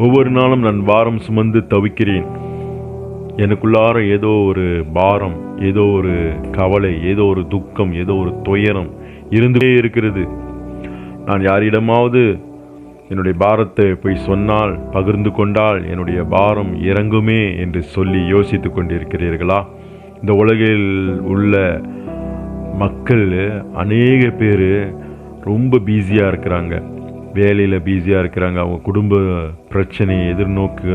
ஒவ்வொரு நாளும் நான் பாரம் சுமந்து தவிக்கிறேன். எனக்குள்ளார ஏதோ ஒரு பாரம், ஏதோ ஒரு கவலை, ஏதோ ஒரு துக்கம், ஏதோ ஒரு துயரம் இருந்தே இருக்கிறது. நான் யாரிடமாவது என்னுடைய பாரத்தை போய் சொன்னால், பகிர்ந்து கொண்டால் என்னுடைய பாரம் இறங்குமே என்று சொல்லி யோசித்து கொண்டிருக்கிறீர்களா? இந்த உலகில் உள்ள மக்கள் அநேக பேர் ரொம்ப பிஸியாக இருக்கிறாங்க, வேலையில் பிஸியாக இருக்கிறாங்க, அவங்க குடும்ப பிரச்சனையை எதிர்நோக்கு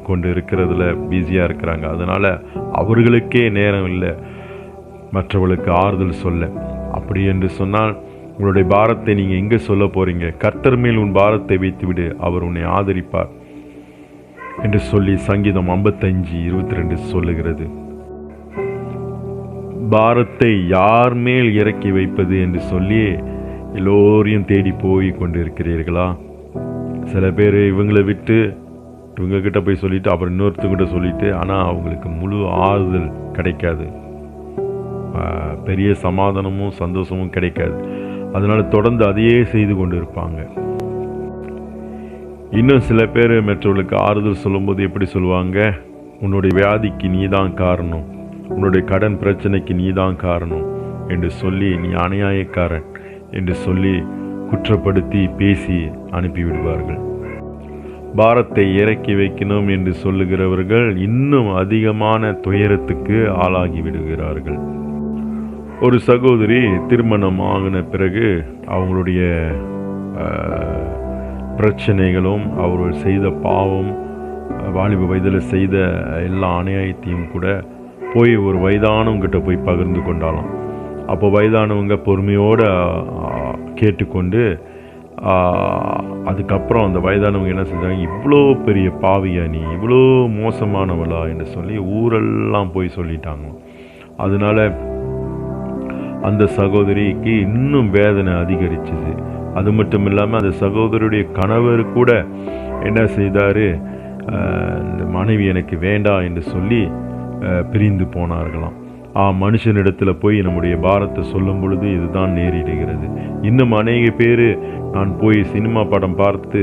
கொண்டு இருக்கிறதுல பிஸியாக இருக்கிறாங்க. அதனால் அவர்களுக்கே நேரம் இல்லை மற்றவர்களுக்கு ஆறுதல் சொல்ல. அப்படி என்று சொன்னால் உங்களுடைய பாரத்தை நீங்கள் எங்கே சொல்ல போகிறீங்க? கர்த்தர் மேல் உன் பாரத்தை வைத்துவிடு, அவர் உன்னை ஆதரிப்பார் என்று சொல்லி சங்கீதம் 55:22 சொல்லுகிறது. பாரத்தை யார் மேல் இறக்கி வைப்பது என்று சொல்லி எல்லோரையும் தேடி போய் கொண்டு இருக்கிறீர்களா? சில பேர் இவங்களை விட்டு இவங்கக்கிட்ட போய் சொல்லிவிட்டு அப்புறம் இன்னொருத்தங்கிட்ட சொல்லிவிட்டு, ஆனால் அவங்களுக்கு முழு ஆறுதல் கிடைக்காது, பெரிய சமாதானமும் சந்தோஷமும் கிடைக்காது. அதனால் தொடர்ந்து அதையே செய்து கொண்டு இருப்பாங்க. இன்னும் சில பேர் மற்றவர்களுக்கு ஆறுதல் சொல்லும்போது எப்படி சொல்லுவாங்க? உன்னுடைய வியாதிக்கு நீ தான் காரணம், உன்னுடைய கடன் பிரச்சனைக்கு நீ தான் காரணம் என்று சொல்லி, நீ அநியாயக்காரன் என்று சொல்லி குற்றப்படுத்தி பேசி அனுப்பிவிடுவார்கள். பாரத்தை இறக்கி வைக்கணும் என்று சொல்லுகிறவர்கள் இன்னும் அதிகமான துயரத்துக்கு ஆளாகி விடுகிறார்கள். ஒரு சகோதரி திருமணம் ஆகின பிறகு அவங்களுடைய பிரச்சனைகளும் அவர்கள் செய்த பாவம், வாலிப வயதில் செய்த எல்லா அநியாயத்தையும் கூட போய் ஒரு வயதானவங்கிட்ட போய் பகிர்ந்து கொண்டாலாம். அப்போ வயதானவங்க பொறுமையோடு கேட்டுக்கொண்டு, அதுக்கப்புறம் அந்த வயதானவங்க என்ன செஞ்சாங்க, இவ்வளோ பெரிய பாவியா நீ, இவ்வளோ மோசமானவளா என்று சொல்லி ஊரெல்லாம் போய் சொல்லிட்டாங்க. அதனால அந்த சகோதரிக்கு இன்னும் வேதனை அதிகரிச்சது. அது மட்டும் இல்லாமல் அந்த சகோதரியுடைய கணவர் கூட என்ன செய்தார், இந்த மனைவி எனக்கு வேண்டாம் என்று சொல்லி பிரிந்து போனார்களாம். மனுஷனிடத்தில் போய் நம்முடைய பாரத்தை சொல்லும் பொழுது இதுதான் நேரிடுகிறது. இன்னும் அநேக பேர் நான் போய் சினிமா படம் பார்த்து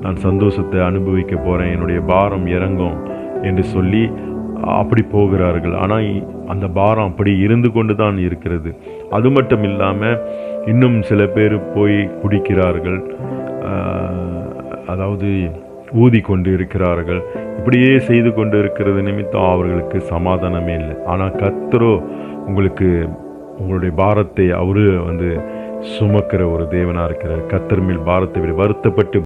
நான் சந்தோஷத்தை அனுபவிக்க போகிறேன், என்னுடைய பாரம் இறங்கும் என்று சொல்லி அப்படி போகிறார்கள். ஆனால் அந்த பாரம் அப்படி இருந்து கொண்டு தான் இருக்கிறது. அது மட்டும் இல்லாமல் இன்னும் சில பேர் போய் குடிக்கிறார்கள், அதாவது ஊதி கொண்டு இருக்கிறார்கள். இப்படியே செய்து கொண்டு இருக்கிறது நிமித்தம் அவர்களுக்கு சமாதானமே இல்லை. ஆனால் கர்த்தரோ உங்களுக்கு உங்களுடைய பாரத்தை அவரு சுமக்கிற ஒரு தேவனாக இருக்கிறார். கர்த்தர் மேல் பாரத்தை விட வருத்தப்பட்டு